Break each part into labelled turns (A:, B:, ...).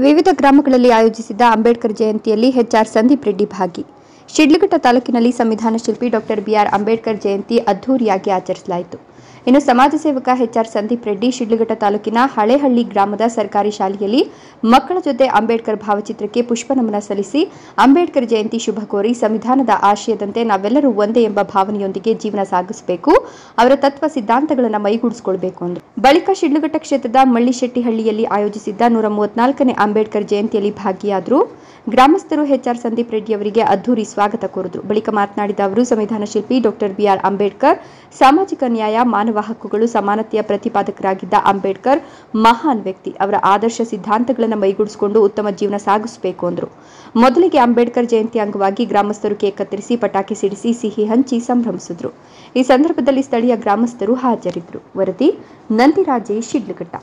A: ವಿವಿಧ ಗ್ರಾಮಗಳಲ್ಲಿ ಆಯೋಜಿಸಿದ್ದ ಅಂಬೇಡ್ಕರ್ ಜಯಂತಿಯಲ್ಲಿ ಎಚ್ಆರ್ ಸಂದೀಪ್ ರೆಡ್ಡಿ ಭಾಗಿ. ಶಿಡ್ಲಘಟ್ಟ ತಾಲೂಕಿನಲ್ಲಿ ಸಂವಿಧಾನ ಶಿಲ್ಪಿ ಡಾಕ್ಟರ್ ಬಿಆರ್ ಅಂಬೇಡ್ಕರ್ ಜಯಂತಿ ಅದ್ದೂರಿಯಾಗಿ ಆಚರಿಸಲಾಯಿತು. ಇನ್ನು ಸಮಾಜ ಸೇವಕ ಎಚ್ಆರ್ ಸಂದೀಪ್ ರೆಡ್ಡಿ ಶಿಡ್ಲಘಟ್ಟ ತಾಲೂಕಿನ ಹಳೇಹಳ್ಳಿ ಗ್ರಾಮದ ಸರ್ಕಾರಿ ಶಾಲೆಯಲ್ಲಿ ಮಕ್ಕಳ ಜೊತೆ ಅಂಬೇಡ್ಕರ್ ಭಾವಚಿತ್ರಕ್ಕೆ ಪುಷ್ಪನಮನ ಸಲ್ಲಿಸಿ ಅಂಬೇಡ್ಕರ್ ಜಯಂತಿ ಶುಭ ಕೋರಿ ಸಂವಿಧಾನದ ಆಶಯದಂತೆ ನಾವೆಲ್ಲರೂ ಒಂದೇ ಎಂಬ ಭಾವನೆಯೊಂದಿಗೆ ಜೀವನ ಸಾಗಿಸಬೇಕು, ಅವರ ತತ್ವ ಸಿದ್ಧಾಂತಗಳನ್ನು ಮೈಗೂಡಿಸಿಕೊಳ್ಳಬೇಕು ಎಂದರು. ಬಳಿಕ ಶಿಡ್ಲಘಟ್ಟ ಕ್ಷೇತ್ರದ ಮಳ್ಳಿಶೆಟ್ಟಿಹಳ್ಳಿಯಲ್ಲಿ ಆಯೋಜಿಸಿದ್ದ 134ನೇ ಅಂಬೇಡ್ಕರ್ ಜಯಂತಿಯಲ್ಲಿ ಭಾಗಿಯಾದರು. ಗ್ರಾಮಸ್ಥರು ಎಚ್ಆರ್ ಸಂದೀಪ್ ರೆಡ್ಡಿ ಅವರಿಗೆ ಅದ್ದೂರಿ ಸ್ವಾಗತ ಕೋರಿದರು. ಬಳಿಕ ಮಾತನಾಡಿದ ಅವರು, ಸಂವಿಧಾನ ಶಿಲ್ಪಿ ಡಾಕ್ಟರ್ ಬಿಆರ್ ಅಂಬೇಡ್ಕರ್ ಸಾಮಾಜಿಕ ನ್ಯಾಯ, ಮಾನವ ಹಕ್ಕುಗಳು, ಸಮಾನತೆಯ ಪ್ರತಿಪಾದಕರಾಗಿದ್ದ ಅಂಬೇಡ್ಕರ್ ಮಹಾನ್ ವ್ಯಕ್ತಿ. ಅವರ ಆದರ್ಶ ಸಿದ್ಧಾಂತಗಳನ್ನು ಮೈಗೂಡಿಸಿಕೊಂಡು ಉತ್ತಮ ಜೀವನ ಸಾಗಿಸಬೇಕು ಎಂದರು. ಮೊದಲಿಗೆ ಅಂಬೇಡ್ಕರ್ ಜಯಂತಿ ಅಂಗವಾಗಿ ಗ್ರಾಮಸ್ಥರು ಕೇಕ್ ಕತ್ತರಿಸಿ ಪಟಾಕಿ ಸಿಡಿಸಿ ಸಿಹಿ ಹಂಚಿ ಸಂಭ್ರಮಿಸಿದರು. ಈ ಸಂದರ್ಭದಲ್ಲಿ ಸ್ಥಳೀಯ ಗ್ರಾಮಸ್ಥರು ಹಾಜರಿದ್ದರು. ವರದಿ ನಂದಿರಾಜೇಶ್, ಶಿಡ್ಲಘಟ್ಟ.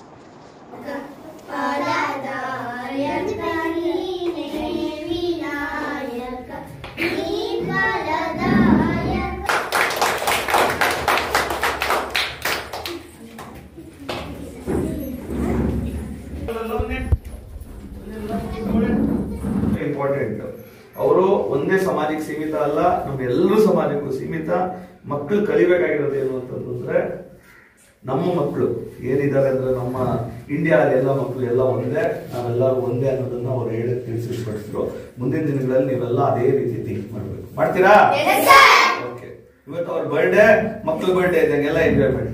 B: ಇಂಪಾರ್ಟೆಂಟ್. ಅವರು ಒಂದೇ ಸಮಾಜಕ್ಕೆ ಸೀಮಿತ ಅಲ್ಲ, ನಮ್ಮೆಲ್ಲರೂ ಸಮಾಜಕ್ಕೂ ಸೀಮಿತ. ಮಕ್ಕಳು ಕಲಿಬೇಕಾಗಿರೋದು ಏನು ಅಂತಂದ್ರೆ, ನಮ್ಮ ಮಕ್ಕಳು ಏನಿದ್ದಾರೆ ಅಂದ್ರೆ ನಮ್ಮ ಇಂಡಿಯಾದಲ್ಲಿ ಎಲ್ಲ ಮಕ್ಕಳು ಎಲ್ಲ ಒಂದೇ, ನಾವೆಲ್ಲರೂ ಒಂದೇ ಅನ್ನೋದನ್ನ ಅವ್ರು ಹೇಳಿ ತಿಳಿಸಿಪಡಿಸಿದ್ರು. ಮುಂದಿನ ದಿನಗಳಲ್ಲಿ ನೀವೆಲ್ಲ ಅದೇ ರೀತಿ ಥಿಂಕ್ ಮಾಡ್ಬೇಕು. ಮಾಡ್ತೀರಾ? ಓಕೆ. ಇವತ್ತು ಅವ್ರ ಬರ್ಡೇ, ಮಕ್ಕಳ ಬರ್ಡೇ ಇದ್ದಂಗೆಲ್ಲ ಎಂಜಾಯ್ ಮಾಡಿ.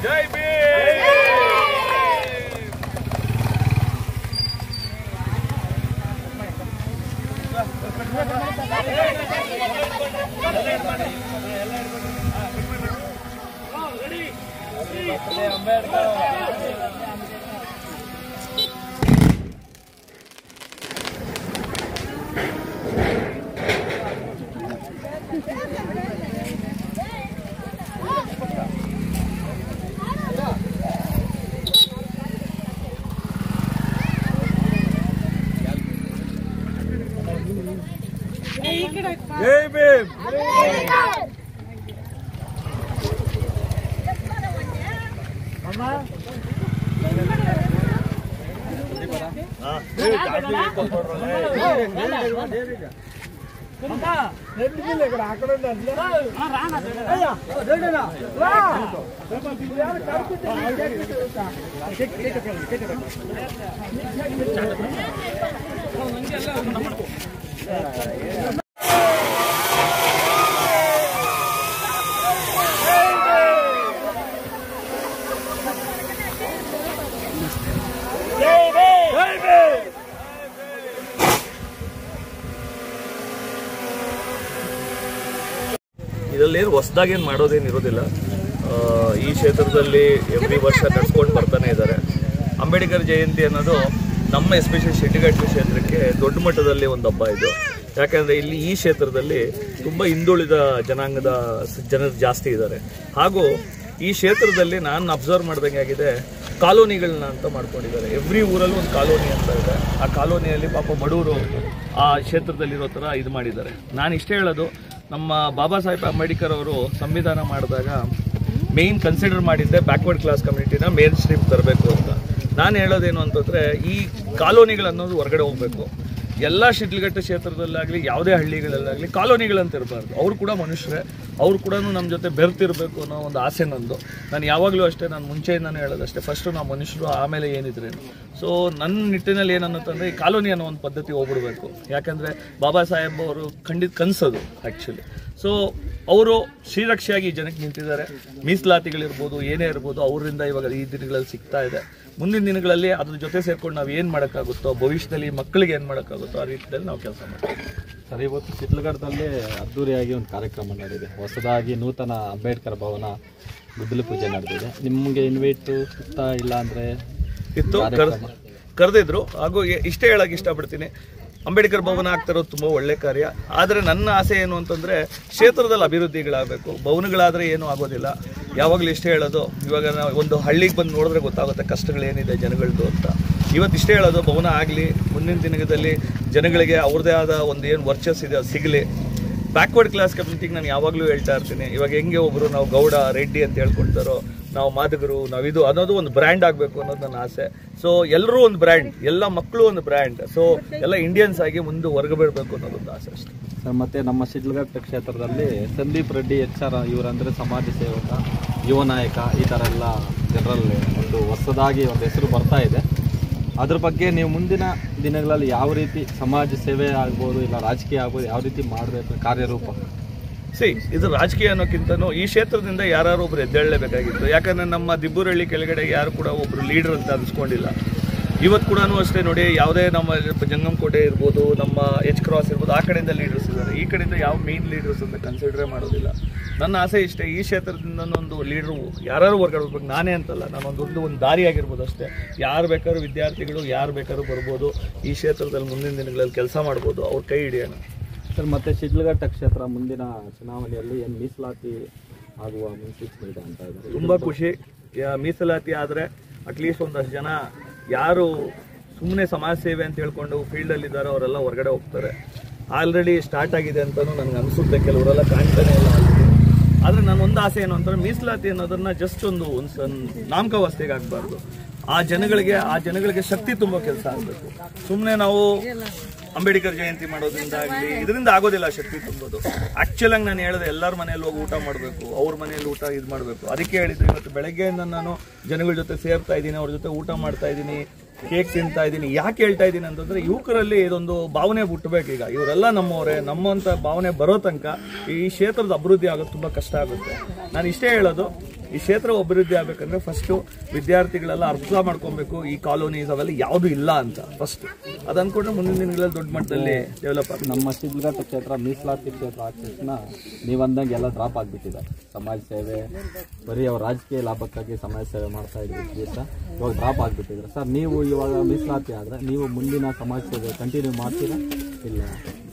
B: ಜೈ ಭೀಮ್. ಜೈ ಭೀಮ್. ಇದರಲ್ಲಿ ಹೊಸದಾಗೇನು ಮಾಡೋದೇನಿರೋದಿಲ್ಲ. ಈ ಕ್ಷೇತ್ರದಲ್ಲಿ ಎವ್ರಿ ವರ್ಷ ನಡೆಸ್ಕೊಂಡು ಬರ್ತಾನೆ ಇದ್ದಾರೆ. ಅಂಬೇಡ್ಕರ್ ಜಯಂತಿ ಅನ್ನೋದು ನಮ್ಮ ಎಸ್ಪೆಷಲಿ ಶಿಡ್ಲಘಟ್ಟ ಕ್ಷೇತ್ರಕ್ಕೆ ದೊಡ್ಡ ಮಟ್ಟದಲ್ಲಿ ಒಂದು ಹಬ್ಬ ಇದು. ಯಾಕೆಂದರೆ ಇಲ್ಲಿ ಈ ಕ್ಷೇತ್ರದಲ್ಲಿ ತುಂಬ ಹಿಂದುಳಿದ ಜನಾಂಗದ ಜನರು ಜಾಸ್ತಿ ಇದ್ದಾರೆ. ಹಾಗೂ ಈ ಕ್ಷೇತ್ರದಲ್ಲಿ ನಾನು ಅಬ್ಸರ್ವ್ ಮಾಡ್ದಂಗೆ ಆಗಿದೆ, ಕಾಲೋನಿಗಳನ್ನ ಅಂತ ಮಾಡ್ಕೊಂಡಿದ್ದಾರೆ. ಎವ್ರಿ ಊರಲ್ಲೂ ಒಂದು ಕಾಲೋನಿ ಅಂತ ಇದೆ. ಆ ಕಾಲೋನಿಯಲ್ಲಿ ಪಾಪ ಬಡವರು ಆ ಕ್ಷೇತ್ರದಲ್ಲಿರೋ ಥರ ಇದು ಮಾಡಿದ್ದಾರೆ. ನಾನು ಇಷ್ಟೇ ಹೇಳೋದು, ನಮ್ಮ ಬಾಬಾ ಸಾಹೇಬ್ ಅಂಬೇಡ್ಕರ್ ಅವರು ಸಂವಿಧಾನ ಮಾಡಿದಾಗ ಮೇಯ್ನ್ ಕನ್ಸಿಡರ್ ಮಾಡಿದ್ದೆ ಬ್ಯಾಕ್ವರ್ಡ್ ಕ್ಲಾಸ್ ಕಮ್ಯುನಿಟಿನ ಮೇನ್ ಸ್ಟ್ರೀಮ್ ತರಬೇಕು ಅಂತ. ನಾನು ಹೇಳೋದೇನು ಅಂತಂದರೆ, ಈ ಕಾಲೋನಿಗಳನ್ನೋದು ಹೊರಗಡೆ ಹೋಗಬೇಕು. ಎಲ್ಲ ಶಿಡ್ಲಘಟ್ಟ ಕ್ಷೇತ್ರದಲ್ಲಾಗಲಿ ಯಾವುದೇ ಹಳ್ಳಿಗಳಲ್ಲಾಗಲಿ ಕಾಲೋನಿಗಳಂತ ಇರಬಾರ್ದು. ಅವರು ಕೂಡ ಮನುಷ್ಯರೇ, ಅವರು ಕೂಡ ನಮ್ಮ ಜೊತೆ ಬೆರ್ತಿರಬೇಕು ಅನ್ನೋ ಒಂದು ಆಸೆ ನಂದು. ನಾನು ಯಾವಾಗಲೂ ಅಷ್ಟೇ, ನಾನು ಮುಂಚೆಯಿಂದನೇ ಹೇಳೋದಷ್ಟೇ, ಫಸ್ಟು ನಾವು ಮನುಷ್ಯರು, ಆಮೇಲೆ ಏನಿದ್ರೇನು. ಸೊ ನನ್ನ ನಿಟ್ಟಿನಲ್ಲಿ ಏನನ್ನತ್ತಂದರೆ ಈ ಕಾಲೋನಿ ಅನ್ನೋ ಒಂದು ಪದ್ಧತಿ ಹೋಗ್ಬಿಡ್ಬೇಕು. ಯಾಕಂದರೆ ಬಾಬಾ ಸಾಹೇಬ್ ಅವರು ಖಂಡಿತ ಕನಸದು ಆ್ಯಕ್ಚುಲಿ. ಸೊ ಅವರು ಶ್ರೀರಕ್ಷೆಯಾಗಿ ಜನಕ್ಕೆ ನಿಂತಿದ್ದಾರೆ. ಮೀಸಲಾತಿಗಳಿರ್ಬೋದು, ಏನೇ ಇರ್ಬೋದು, ಅವರಿಂದ ಇವಾಗ ಈ ದಿನಗಳಲ್ಲಿ ಸಿಗ್ತಾ ಇದೆ. ಮುಂದಿನ ದಿನಗಳಲ್ಲಿ ಅದ್ರ ಜೊತೆ ಸೇರ್ಕೊಂಡು ನಾವು ಏನು ಮಾಡೋಕ್ಕಾಗುತ್ತೋ, ಭವಿಷ್ಯದಲ್ಲಿ ಮಕ್ಕಳಿಗೆ ಏನು ಮಾಡೋಕ್ಕಾಗುತ್ತೋ ಆ ರೀತಿಯಲ್ಲಿ ನಾವು ಕೆಲಸ ಮಾಡ್ತೀವಿ.
C: ಸರ್, ಇವತ್ತು ಶಿಡ್ಲಘಟ್ಟದಲ್ಲಿ ಅದ್ದೂರಿಯಾಗಿ ಒಂದು ಕಾರ್ಯಕ್ರಮ ನಡೆದಿದೆ. ಹೊಸದಾಗಿ ನೂತನ ಅಂಬೇಡ್ಕರ್ ಭವನ ಗುದ್ದಲಿ ಪೂಜೆ ನಡೆದಿದೆ. ನಿಮಗೆ ಇನ್ವೈಟ್ ಇತ್ತಾ ಇಲ್ಲ ಅಂದರೆ
B: ಇತ್ತು, ಕರೆದಿದ್ರು. ಹಾಗೂ ಇಷ್ಟೇ ಹೇಳಕ್ಕೆ ಇಷ್ಟಪಡ್ತೀನಿ, ಅಂಬೇಡ್ಕರ್ ಭವನ ಆಗ್ತಿರೋದು ತುಂಬ ಒಳ್ಳೆ ಕಾರ್ಯ. ಆದರೆ ನನ್ನ ಆಸೆ ಏನು ಅಂತಂದರೆ ಕ್ಷೇತ್ರದಲ್ಲಿ ಅಭಿವೃದ್ಧಿಗಳಾಗಬೇಕು. ಭವನಗಳಾದರೆ ಏನೂ ಆಗೋದಿಲ್ಲ. ಯಾವಾಗಲೂ ಇಷ್ಟೇ ಹೇಳೋದು, ಇವಾಗ ನಾವು ಒಂದು ಹಳ್ಳಿಗೆ ಬಂದು ನೋಡಿದ್ರೆ ಗೊತ್ತಾಗುತ್ತೆ ಕಷ್ಟಗಳೇನಿದೆ ಜನಗಳದ್ದು ಅಂತ. ಇವತ್ತು ಇಷ್ಟೇ ಹೇಳೋದು, ಭವನ ಆಗಲಿ, ಮುಂದಿನ ದಿನದಲ್ಲಿ ಜನಗಳಿಗೆ ಅವ್ರದ್ದೇ ಆದ ಒಂದು ಏನು ವರ್ಚಸ್ ಇದೆ ಅದು ಸಿಗಲಿ. ಬ್ಯಾಕ್ವರ್ಡ್ ಕ್ಲಾಸ್ ಕಮ್ಯುನಿಟಿಗೆ ನಾನು ಯಾವಾಗಲೂ ಹೇಳ್ತಾ ಇರ್ತೀನಿ, ಇವಾಗ ಹೆಂಗೆ ಒಬ್ಬರು ನಾವು ಗೌಡ, ರೆಡ್ಡಿ ಅಂತ ಹೇಳ್ಕೊಳ್ತಾರೋ, ನಾವು ಮಾದಗರು, ನಾವಿದು ಅನ್ನೋದು ಒಂದು ಬ್ರ್ಯಾಂಡ್ ಆಗಬೇಕು ಅನ್ನೋದು ನನ್ನ ಆಸೆ. ಸೊ ಎಲ್ಲರೂ ಒಂದು ಬ್ರ್ಯಾಂಡ್, ಎಲ್ಲ ಮಕ್ಕಳು ಒಂದು ಬ್ರ್ಯಾಂಡ್. ಸೊ ಎಲ್ಲ ಇಂಡಿಯನ್ಸ್ ಆಗಿ ಮುಂದೆ ಹೊರಗಬಿಡಬೇಕು ಅನ್ನೋದೊಂದು ಆಸೆ ಅಷ್ಟೇ
C: ಸರ್. ಮತ್ತು ನಮ್ಮ ಶಿಡ್ಲಘಟ್ಟ ಕ್ಷೇತ್ರದಲ್ಲಿ ಸಂದೀಪ್ ರೆಡ್ಡಿ HR ಇವರಂದರೆ ಸಮಾಜ ಸೇವಕ, ಯುವ ನಾಯಕ, ಈ ಥರ ಎಲ್ಲ ಜನರಲ್ಲಿ ಒಂದು ಹೊಸದಾಗಿ ಒಂದು ಹೆಸರು ಬರ್ತಾ ಇದೆ. ಅದ್ರ ಬಗ್ಗೆ ನೀವು ಮುಂದಿನ ದಿನಗಳಲ್ಲಿ ಯಾವ ರೀತಿ ಸಮಾಜ ಸೇವೆ ಆಗ್ಬೋದು, ಇಲ್ಲ ರಾಜಕೀಯ ಆಗ್ಬೋದು, ಯಾವ ರೀತಿ ಮಾಡಬೇಕು ಕಾರ್ಯರೂಪ?
B: ಇದು ರಾಜಕೀಯ ಅನ್ನೋಕ್ಕಿಂತನೂ ಈ ಕ್ಷೇತ್ರದಿಂದ ಯಾರು ಒಬ್ರು ಎದ್ದೇಳಲೇಬೇಕಾಗಿತ್ತು. ಯಾಕಂದರೆ ನಮ್ಮ ದಿಬ್ಬೂರಹಳ್ಳಿ ಕೆಳಗಡೆ ಯಾರು ಕೂಡ ಒಬ್ಬರು ಲೀಡರ್ ಅಂತ ಅನಿಸ್ಕೊಂಡಿಲ್ಲ. ಇವತ್ತು ಕೂಡ ಅಷ್ಟೇ ನೋಡಿ, ಯಾವುದೇ ನಮ್ಮ ಜಂಗಮಕೋಟೆ ಇರ್ಬೋದು, ನಮ್ಮ H ಕ್ರಾಸ್ ಇರ್ಬೋದು, ಆ ಕಡೆಯಿಂದ ಲೀಡರ್ಸ್ ಇದ್ದಾರೆ. ಈ ಕಡೆಯಿಂದ ಯಾವ ಮೇನ್ ಲೀಡರ್ಸ್ ಅಂತ ಕನ್ಸಿಡರೇ ಮಾಡೋದಿಲ್ಲ. ನನ್ನ ಆಸೆ ಇಷ್ಟೇ, ಈ ಕ್ಷೇತ್ರದಿಂದ ಒಂದು ಲೀಡ್ರು ಯಾರು ಹೊರಗಡೆ ಹೋಗ್ಬೇಕು. ನಾನೇ ಅಂತಲ್ಲ, ನಾನೊಂದು ದಾರಿ ಆಗಿರ್ಬೋದು ಅಷ್ಟೇ. ಯಾರು ಬೇಕಾದ್ರೂ ವಿದ್ಯಾರ್ಥಿಗಳು ಯಾರು ಬೇಕಾದ್ರೂ ಬರ್ಬೋದು, ಈ ಕ್ಷೇತ್ರದಲ್ಲಿ ಮುಂದಿನ ದಿನಗಳಲ್ಲಿ ಕೆಲಸ ಮಾಡ್ಬೋದು, ಅವ್ರ ಕೈ ಹಿಡಿಯೋಣ
C: ಸರ್. ಮತ್ತು ಶಿಡ್ಲಘಟ್ಟ ಕ್ಷೇತ್ರ ಮುಂದಿನ ಚುನಾವಣೆಯಲ್ಲಿ ಏನು ಮೀಸಲಾತಿ ಆಗುವ ಮುನ್ಸೂಚನೆ ಇದೆ ಅಂತ ಇದ್ದಾರೆ.
B: ತುಂಬ ಖುಷಿ. ಮೀಸಲಾತಿ ಆದರೆ ಅಟ್ಲೀಸ್ಟ್ ಒಂದಷ್ಟು ಜನ ಯಾರು ಸುಮ್ಮನೆ ಸಮಾಜ ಸೇವೆ ಅಂತ ಹೇಳ್ಕೊಂಡು ಫೀಲ್ಡಲ್ಲಿದ್ದಾರೋ ಅವರೆಲ್ಲ ಹೊರಗಡೆ ಹೋಗ್ತಾರೆ. ಆಲ್ರೆಡಿ ಸ್ಟಾರ್ಟ್ ಆಗಿದೆ ಅಂತಲೂ ನನಗೆ ಅನಿಸುತ್ತೆ, ಕೆಲವರೆಲ್ಲ ಕಾಣ್ತಾನೆ ಇಲ್ಲ ಆಲ್ರೆಡಿ. ಆದರೆ ನನ್ನ ಒಂದು ಆಸೆ ಏನು ಅಂತಂದರೆ ಮೀಸಲಾತಿ ಅನ್ನೋದನ್ನು ಜಸ್ಟ್ ಒಂದು ನಾಮಕಾವಸ್ಥೆಗೆ ಆಗಬಾರ್ದು. ಆ ಜನಗಳಿಗೆ ಶಕ್ತಿ ತುಂಬೋ ಕೆಲಸ ಆಗಬೇಕು. ಸುಮ್ಮನೆ ನಾವು ಅಂಬೇಡ್ಕರ್ ಜಯಂತಿ ಮಾಡೋದ್ರಿಂದ ಆಗಲಿ ಇದರಿಂದ ಆಗೋದಿಲ್ಲ ಶಕ್ತಿ ತುಂಬೋದು. ಆ್ಯಕ್ಚುಲ್ ಆಗಿ ನಾನು ಹೇಳಿದೆ, ಎಲ್ಲರ ಮನೆಯಲ್ಲಿ ಹೋಗಿ ಊಟ ಮಾಡಬೇಕು, ಅವ್ರ ಮನೆಯಲ್ಲಿ ಊಟ ಇದು ಮಾಡಬೇಕು. ಅದಕ್ಕೆ ಹೇಳಿದ್ದು, ಇವತ್ತು ಬೆಳಗ್ಗೆಯಿಂದ ನಾನು ಜನಗಳ ಜೊತೆ ಸೇರ್ತಾ ಇದ್ದೀನಿ, ಅವ್ರ ಜೊತೆ ಊಟ ಮಾಡ್ತಾ ಇದ್ದೀನಿ, ಕೇಕ್ ತಿಂತಾ ಇದ್ದೀನಿ. ಯಾಕೆ ಹೇಳ್ತಾ ಇದ್ದೀನಿ ಅಂತಂದರೆ, ಯುವಕರಲ್ಲಿ ಇದೊಂದು ಭಾವನೆ ಹುಟ್ಟಬೇಕು. ಈಗ ಇವರೆಲ್ಲ ನಮ್ಮವರೇ, ನಮ್ಮಂಥ ಭಾವನೆ ಬರೋ ತನಕ ಈ ಕ್ಷೇತ್ರದ ಅಭಿವೃದ್ಧಿ ಆಗೋದು ತುಂಬ ಕಷ್ಟ ಆಗುತ್ತೆ. ನಾನು ಇಷ್ಟೇ ಹೇಳೋದು, ಈ ಕ್ಷೇತ್ರ ಅಭಿವೃದ್ಧಿ ಆಗಬೇಕಂದ್ರೆ ಫಸ್ಟು ವಿದ್ಯಾರ್ಥಿಗಳೆಲ್ಲ ಅರ್ಥ ಮಾಡ್ಕೊಬೇಕು, ಈ ಕಾಲೋನೀಸ್ ಅವೆಲ್ಲ ಯಾವುದೂ ಇಲ್ಲ ಅಂತ ಫಸ್ಟ್. ಅದು ಅಂದ್ಕೊಂಡ್ರೆ ಮುಂದಿನ ದಿನಗಳಲ್ಲಿ ದೊಡ್ಡ ಮಟ್ಟದಲ್ಲಿ ಡೆವಲಪ್ ಆಗುತ್ತೆ.
C: ನಮ್ಮ ಶಿಡ್ಲಘಟ್ಟ ಕ್ಷೇತ್ರ ಮೀಸಲಾತಿ ಕ್ಷೇತ್ರ ಆದ ತಕ್ಷಣ ನೀವು ಅಂದಂಗೆ ಎಲ್ಲ ಡ್ರಾಪ್ ಆಗಿಬಿಟ್ಟಿದ್ದಾರೆ. ಸಮಾಜ ಸೇವೆ ಬರೀ ಅವ್ರ ರಾಜಕೀಯ ಲಾಭಕ್ಕಾಗಿ ಸಮಾಜ ಸೇವೆ ಮಾಡ್ತಾ ಇದ್ದೀವಿ ದಿವಸ, ಇವಾಗ ಡ್ರಾಪ್ ಆಗಿಬಿಟ್ಟಿದ್ದಾರೆ. ಸರ್, ನೀವು ಇವಾಗ ಮೀಸಲಾತಿ ಆದರೆ ನೀವು ಮುಂದಿನ ಸಮಾಜ ಸೇವೆ ಕಂಟಿನ್ಯೂ ಮಾಡ್ತೀರಾ ಇಲ್ಲ?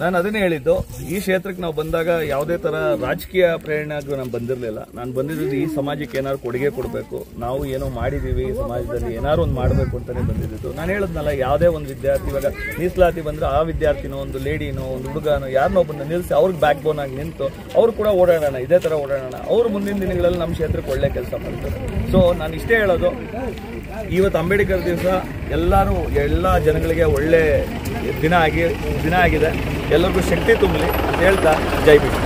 B: ನಾನು ಅದನ್ನೇ ಹೇಳಿದ್ದು, ಈ ಕ್ಷೇತ್ರಕ್ಕೆ ನಾವು ಬಂದಾಗ ಯಾವುದೇ ಥರ ರಾಜಕೀಯ ಪ್ರೇರಣೆಗೂ ನಾನು ಬಂದಿರಲಿಲ್ಲ. ನಾನು ಬಂದಿದ್ದು ಈ ಸಮಾಜಕ್ಕೆ ಏನಾದ್ರು ಕೊಡುಗೆ ಕೊಡಬೇಕು, ನಾವು ಏನೋ ಮಾಡಿದ್ದೀವಿ ಸಮಾಜದಲ್ಲಿ ಏನಾದ್ರು ಒಂದು ಮಾಡಬೇಕು ಅಂತಲೇ ಬಂದಿದ್ದು. ನಾನು ಹೇಳಿದ್ನಲ್ಲ, ಯಾವುದೇ ಒಂದು ವಿದ್ಯಾರ್ಥಿ ಇವಾಗ ಮೀಸಲಾತಿ ಬಂದರೆ ಆ ವಿದ್ಯಾರ್ಥಿನೋ, ಒಂದು ಲೇಡಿನೋ, ಒಂದು ಹುಡುಗನೋ, ಯಾರನ್ನೋ ಒಬ್ಬನ ನಿಲ್ಲಿಸಿ ಅವ್ರಿಗೆ ಬ್ಯಾಕ್ ಬೋನ್ ಆಗಿ ನಿಂತು ಅವರು ಕೂಡ ಓಡಾಡೋಣ, ಇದೇ ಥರ ಓಡಾಡೋಣ. ಅವರು ಮುಂದಿನ ದಿನಗಳಲ್ಲಿ ನಮ್ಮ ಕ್ಷೇತ್ರಕ್ಕೆ ಒಳ್ಳೆ ಕೆಲಸ ಮಾಡ್ತಾರೆ. ಸೊ ನಾನು ಇಷ್ಟೇ ಹೇಳೋದು, ಇವತ್ತು ಅಂಬೇಡ್ಕರ್ ದಿವಸ ಎಲ್ಲ ಜನಗಳಿಗೆ ಒಳ್ಳೆ ದಿನ ಆಗಿದೆ. ಎಲ್ಲರಿಗೂ ಶಕ್ತಿ ತುಂಬಲಿ ಅಂತ ಹೇಳ್ತಾ, ಜೈ ಭೀಮ್.